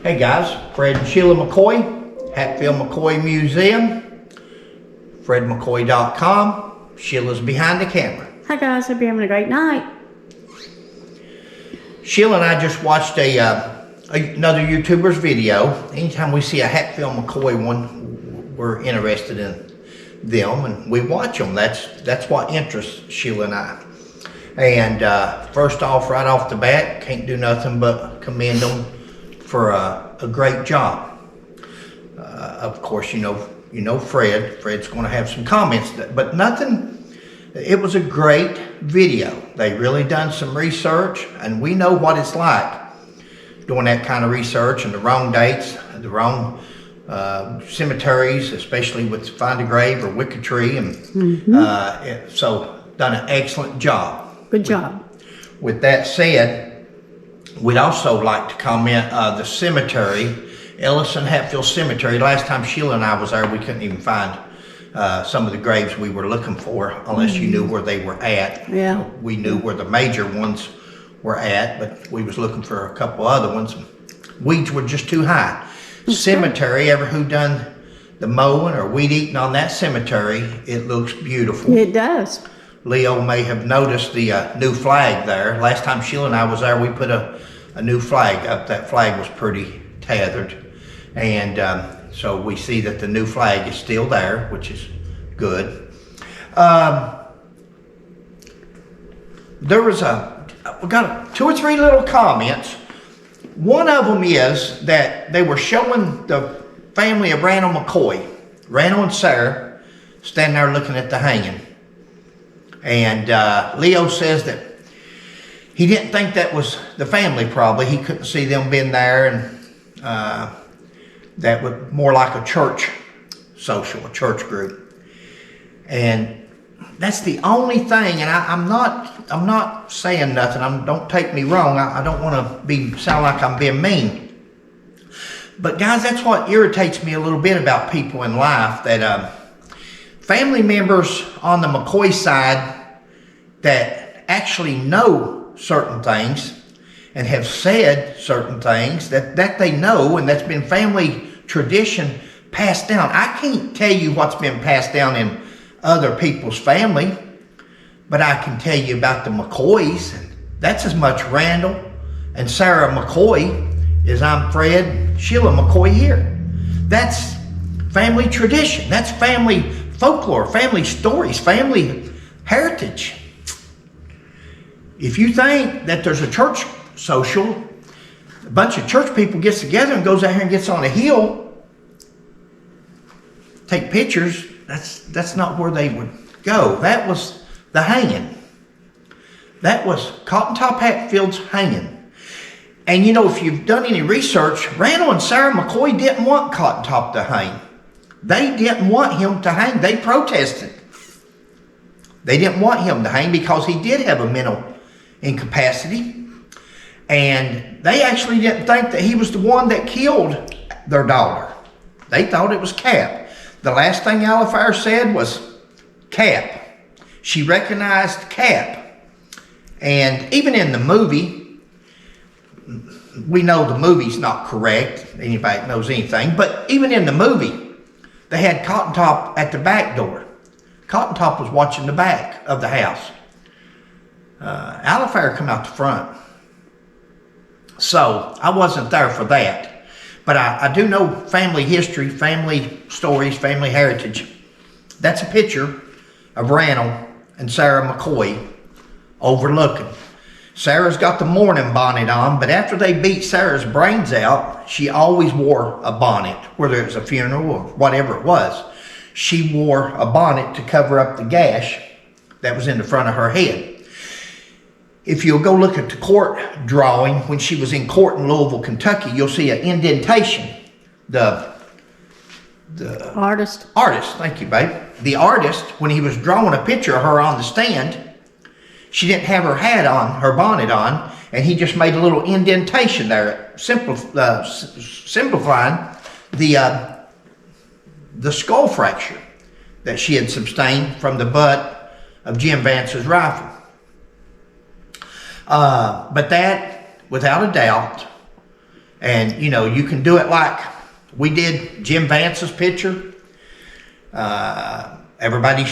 Hey guys, Fred and Sheila McCoy, Hatfield McCoy Museum, FredMcCoy.com. Sheila's behind the camera. Hi guys, hope you're having a great night. Sheila and I just watched another YouTuber's video. Anytime we see a Hatfield McCoy one, we're interested in them and we watch them. That's what interests Sheila and I. And first off, right off the bat, can't do nothing but commend them for a great job. Of course, you know Fred. Fred's going to have some comments, but nothing. It was a great video. They really done some research, and we know what it's like doing that kind of research and the wrong dates, the wrong cemeteries, especially with Find a Grave or Wicked Tree, and so done an excellent job. Good job. With that said, we'd also like to comment the cemetery, Ellison Hatfield Cemetery. Last time Sheila and I was there, we couldn't even find some of the graves we were looking for unless you knew where they were at. Yeah. We knew where the major ones were at, but we was looking for a couple other ones. Weeds were just too high. Cemetery, ever who done the mowing or weed eating on that cemetery, it looks beautiful. It does. Leo may have noticed the new flag there. Last time Sheila and I was there, we put a new flag up. That flag was pretty tattered. And so we see that the new flag is still there, which is good. We got 2 or 3 little comments. One of them is that they were showing the family of Randall McCoy, Randall and Sarah, standing there looking at the hanging. And Leo says that he didn't think that was the family probably. He couldn't see them being there, and that was more like a church social, a church group. And that's the only thing, and I'm not saying nothing. Don't take me wrong. I don't want to sound like I'm being mean. But guys, that's what irritates me a little bit about people in life, that family members on the McCoy side that actually know certain things and have said certain things that they know, and that's been family tradition passed down. I can't tell you what's been passed down in other people's family, but I can tell you about the McCoys. That's as much Randall and Sarah McCoy as I'm Fred, Sheila McCoy here. That's family tradition. That's family folklore, family stories, family heritage. If you think that there's a church social, a bunch of church people gets together and goes out here and gets on a hill, take pictures, that's not where they would go. That was the hanging. That was Cotton Top Hatfield's hanging. And you know, if you've done any research, Randall and Sarah McCoy didn't want Cotton Top to hang. They didn't want him to hang. They protested. They didn't want him to hang because he did have a mental incapacity. And they actually didn't think that he was the one that killed their daughter. They thought it was Cap. The last thing Alifair said was Cap. She recognized Cap. And even in the movie, we know the movie's not correct. Anybody that knows anything. But even in the movie, they had Cotton Top at the back door. Cotton Top was watching the back of the house. Alifair come out the front. So I wasn't there for that. But I do know family history, family stories, family heritage. That's a picture of Randall and Sarah McCoy overlooking. Sarah's got the mourning bonnet on, but after they beat Sarah's brains out, she always wore a bonnet, whether it was a funeral or whatever it was. She wore a bonnet to cover up the gash that was in the front of her head. If you'll go look at the court drawing, when she was in court in Louisville, Kentucky, you'll see an indentation. The Artist, thank you, babe. The artist, when he was drawing a picture of her on the stand, she didn't have her hat on, her bonnet on, and he just made a little indentation there, simplifying the skull fracture that she had sustained from the butt of Jim Vance's rifle. But that, without a doubt, And, you know, you can do it like we did Jim Vance's picture. Everybody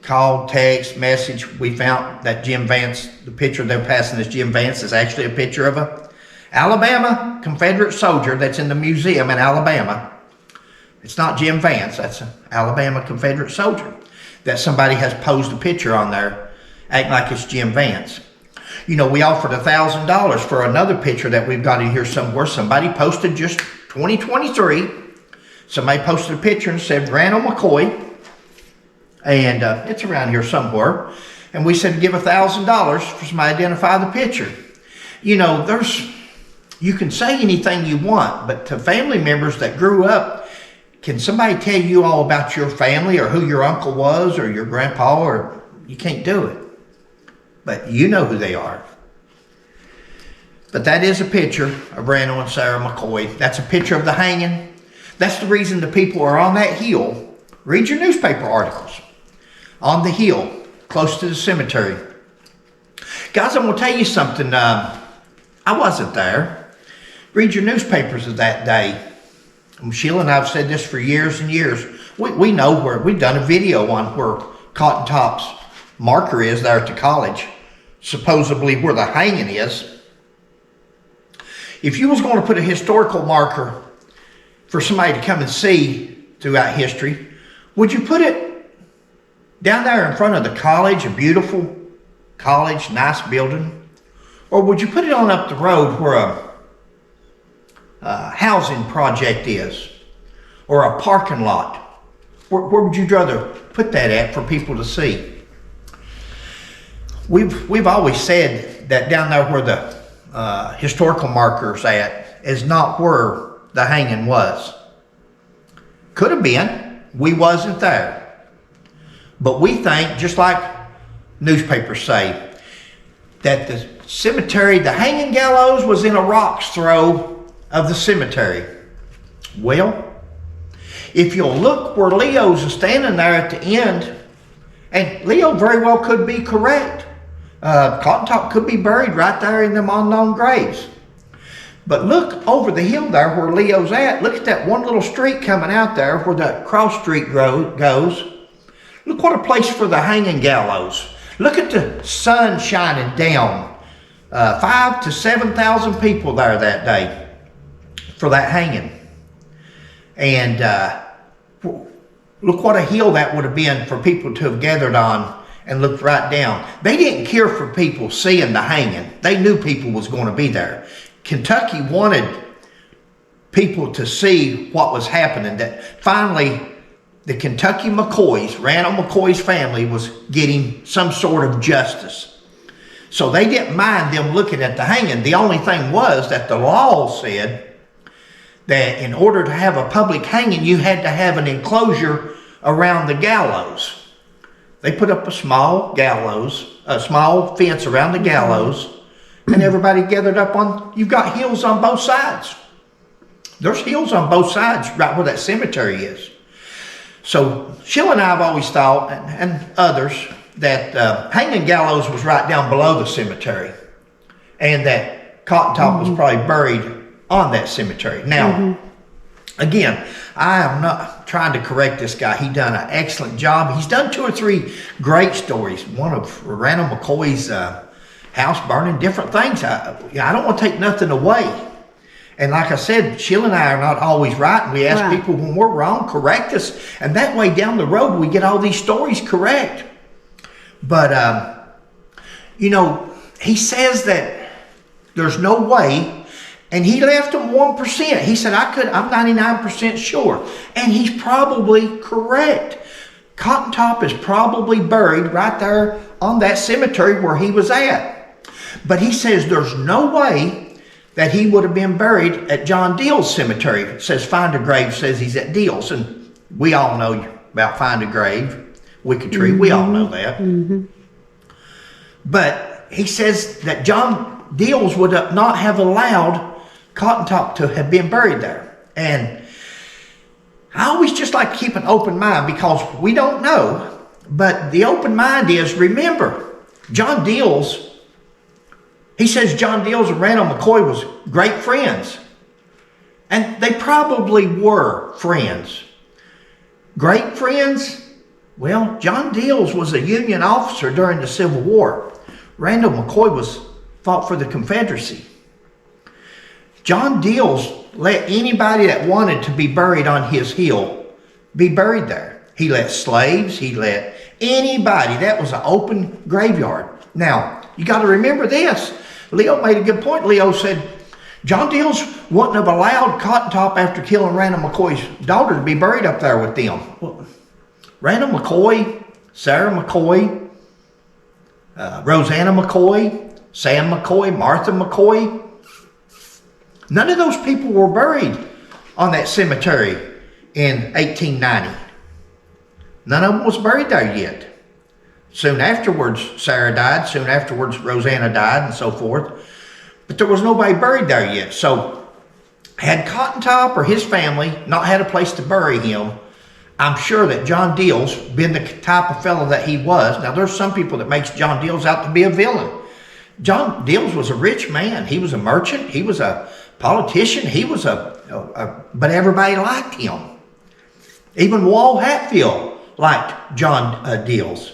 called, text, message. We found that Jim Vance, the picture they're passing as Jim Vance, is actually a picture of a Alabama Confederate soldier that's in the museum in Alabama. It's not Jim Vance, that's an Alabama Confederate soldier that somebody has posed a picture on there acting like it's Jim Vance. You know, we offered $1,000 for another picture that we've got in here somewhere. Somebody posted just 2023. Somebody posted a picture and said Randall McCoy. And it's around here somewhere. And we said give $1,000 for somebody to identify the picture. You know, you can say anything you want, but to family members that grew up, can somebody tell you all about your family or who your uncle was or your grandpa? Or you can't do it. But you know who they are. But that is a picture of Randall and Sarah McCoy. That's a picture of the hanging. That's the reason the people are on that hill. Read your newspaper articles. On the hill, close to the cemetery. Guys, I'm going to tell you something. I wasn't there. Read your newspapers of that day. Sheila and I have said this for years and years. We know where, we've done a video on where Cotton Top's marker is there at the college, supposedly where the hanging is. If you was going to put a historical marker for somebody to come and see throughout history, would you put it down there in front of the college, a beautiful college, nice building? Or would you put it on up the road where a housing project is? Or a parking lot? Where would you rather put that at for people to see? We've always said that down there where the historical marker's at is not where the hanging was. Could have been. We wasn't there. But we think, just like newspapers say, that the cemetery, the hanging gallows was in a rock's throw of the cemetery. Well, if you'll look where Leo's standing there at the end, and Leo very well could be correct. Cotton Top could be buried right there in them unknown graves. But look over the hill there where Leo's at. Look at that one little street coming out there where that cross street goes. Look what a place for the hanging gallows. Look at the sun shining down. 5,000 to 7,000 people there that day for that hanging. And look what a hill that would have been for people to have gathered on and looked right down. They didn't care for people seeing the hanging. They knew people was going to be there. Kentucky wanted people to see what was happening. That finally, the Kentucky McCoys, Randall McCoy's family, was getting some sort of justice. So they didn't mind them looking at the hanging. The only thing was that the law said that in order to have a public hanging, you had to have an enclosure around the gallows. They put up a small gallows, a small fence around the gallows, and everybody gathered up on, you've got hills on both sides. There's hills on both sides right where that cemetery is. So Sheila and I have always thought, and others, that hanging gallows was right down below the cemetery, and that Cotton Top was probably buried on that cemetery. Now, again, I am not trying to correct this guy. He done an excellent job. He's done 2 or 3 great stories. One of Randall McCoy's house burning, different things. I don't want to take nothing away. And like I said, Sheila and I are not always right. And we ask people when we're wrong, correct us. And that way down the road, we get all these stories correct. But, you know, he says that there's no way. And he left them 1%. He said, I'm 99% sure. And he's probably correct. Cotton Top is probably buried right there on that cemetery where he was at. But he says there's no way that he would have been buried at John Deal's cemetery. It says Find a Grave says he's at Deal's. And we all know about Find a Grave, Wicked Tree. We all know that. But he says that John Deal's would not have allowed Cotton Top to have been buried there. And I always just like to keep an open mind because we don't know. But the open mind is, remember, John Deal's He says John Dills and Randall McCoy was great friends. And they probably were friends. Great friends? Well, John Dills was a Union officer during the Civil War. Randall McCoy fought for the Confederacy. John Dills let anybody that wanted to be buried on his hill be buried there. He let slaves, he let anybody. That was an open graveyard. Now, you got to remember this. Leo made a good point. Leo said, John Dills wouldn't have allowed Cotton Top after killing Randall McCoy's daughter to be buried up there with them. Well, Randall McCoy, Sarah McCoy, Rosanna McCoy, Sam McCoy, Martha McCoy, none of those people were buried on that cemetery in 1890. None of them was buried there yet. Soon afterwards, Sarah died. Soon afterwards, Rosanna died, and so forth. But there was nobody buried there yet. So, had Cotton Top or his family not had a place to bury him, I'm sure that John Dills, being the type of fellow that he was. Now, there's some people that makes John Dills out to be a villain. John Dills was a rich man. He was a merchant. He was a politician. He was but everybody liked him. Even Walt Hatfield liked John Dills.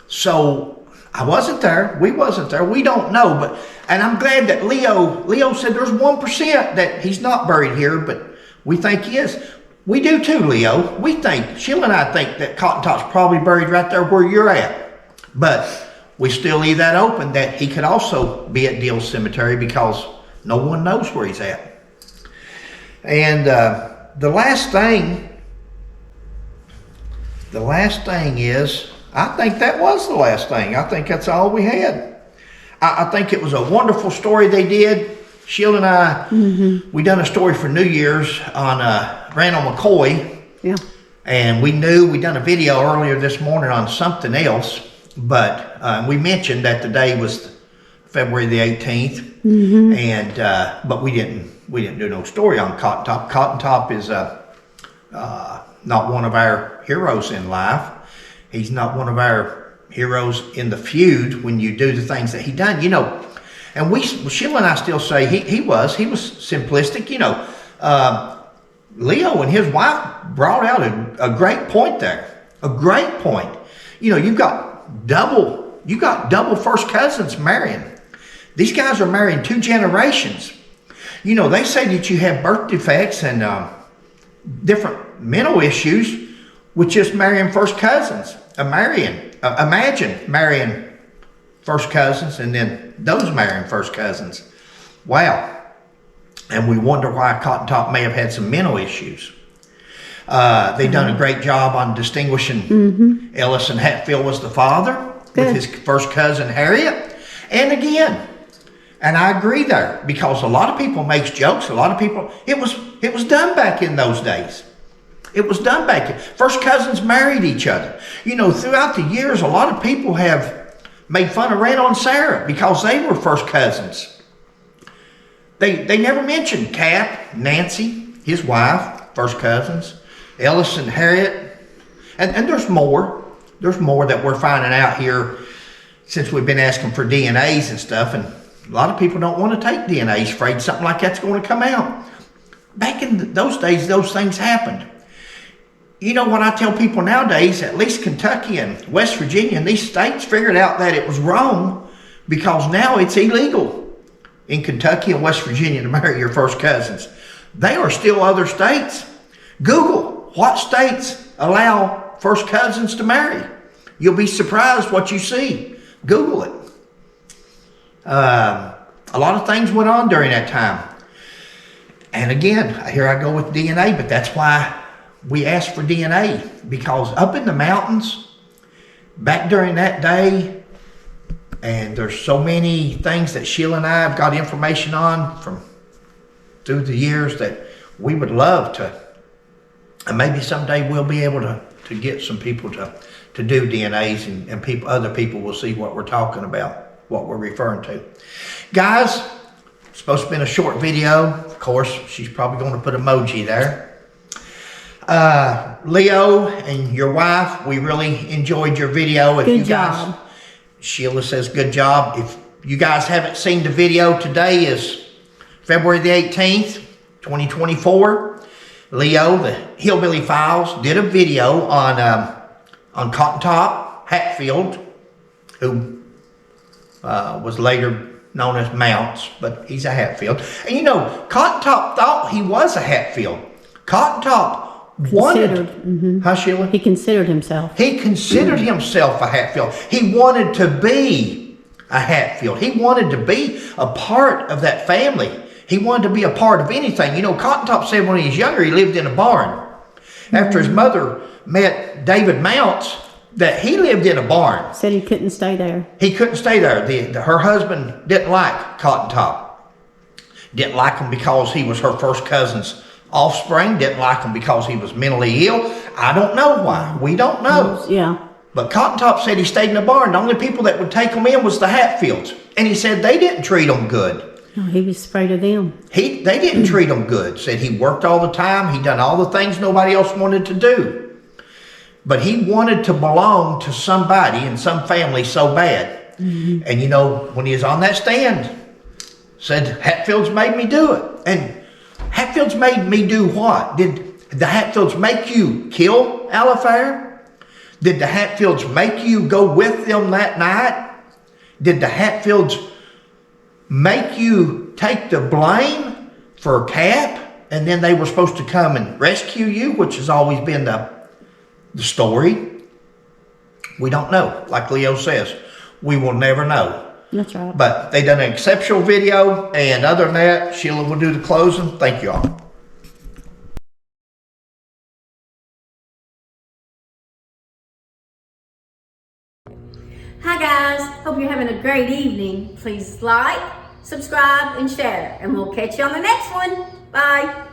So I wasn't there. We wasn't there. We don't know. And I'm glad that Leo said there's 1% that he's not buried here, but we think he is. We do too, Leo. We think, Sheila and I think that Cotton Top's probably buried right there where you're at. But we still leave that open that he could also be at Dills Cemetery because no one knows where he's at. And the last thing is, I think that was the last thing. I think that's all we had. I think it was a wonderful story they did. Sheila and I, we done a story for New Year's on Randall McCoy. Yeah. And we done a video earlier this morning on something else, but we mentioned that the day was February the 18th. And but we didn't do no story on Cotton Top. Cotton Top is not one of our heroes in life. He's not one of our heroes in the feud when you do the things that he done, And Sheila and I still say he was simplistic, Leo and his wife brought out a great point there. A great point. You've got double first cousins marrying. These guys are marrying 2 generations. They say that you have birth defects and different mental issues with just marrying first cousins. Imagine marrying first cousins and then those marrying first cousins. Wow. And we wonder why Cotton Top may have had some mental issues. They've done a great job on distinguishing Ellis and Hatfield was the father with his first cousin Harriet. And again, and I agree there, because a lot of people makes jokes. A lot of people, it was done back in those days. It was done back. First cousins married each other. Throughout the years, a lot of people have made fun of Randall and Sarah because they were first cousins. They never mentioned Cap, Nancy, his wife, first cousins, Ellis and Harriet. And there's more. There's more that we're finding out here since we've been asking for DNAs and stuff. And a lot of people don't want to take DNAs, afraid something like that's going to come out. Back in those days, those things happened. What I tell people nowadays, at least Kentucky and West Virginia and these states figured out that it was wrong because now it's illegal in Kentucky and West Virginia to marry your first cousins. There are still other states. Google what states allow first cousins to marry. You'll be surprised what you see. Google it. A lot of things went on during that time. And again, here I go with DNA, but that's why we asked for DNA, because up in the mountains, back during that day, and there's so many things that Sheila and I have got information on from through the years that we would love to, and maybe someday we'll be able to get some people to do DNAs, and other people will see what we're talking about, what we're referring to. Guys, it's supposed to be a short video. Of course, she's probably going to put emoji there. Leo and your wife, we really enjoyed your video. Good job. Sheila says good job. you guys haven't seen the video, today is February the 18th, 2024. Leo, the Hillbilly Files, did a video on Cotton Top Hatfield, who was later known as Mounts, but he's a Hatfield. And you know, Cotton Top thought he was a Hatfield. Cotton Top wanted, huh, Sheila? He considered himself. He considered himself a Hatfield. He wanted to be a Hatfield. He wanted to be a part of that family. He wanted to be a part of anything. You know, Cotton Top said when he was younger, he lived in a barn. After his mother met David Mounts, that he lived in a barn. Said he couldn't stay there. He couldn't stay there. Her husband didn't like Cotton Top. Didn't like him because he was her first cousin's offspring. Didn't like him because he was mentally ill. I don't know why. We don't know. Yeah. But Cotton Top said he stayed in the barn. The only people that would take him in was the Hatfields. And he said they didn't treat him good. No, he was afraid of them. They didn't treat him good. Said he worked all the time. He done all the things nobody else wanted to do. But he wanted to belong to somebody and some family so bad. And you know, when he was on that stand, said, Hatfields made me do it. And Hatfields made me do what? Did the Hatfields make you kill Alifair? Did the Hatfields make you go with them that night? Did the Hatfields make you take the blame for Cap? And then they were supposed to come and rescue you, which has always been the story. We don't know. Like Leo says, we will never know. That's right. But they done an exceptional video, and other than that, Sheila will do the closing. Thank you all. Hi guys, hope you're having a great evening. Please like, subscribe, and share, and we'll catch you on the next one. Bye.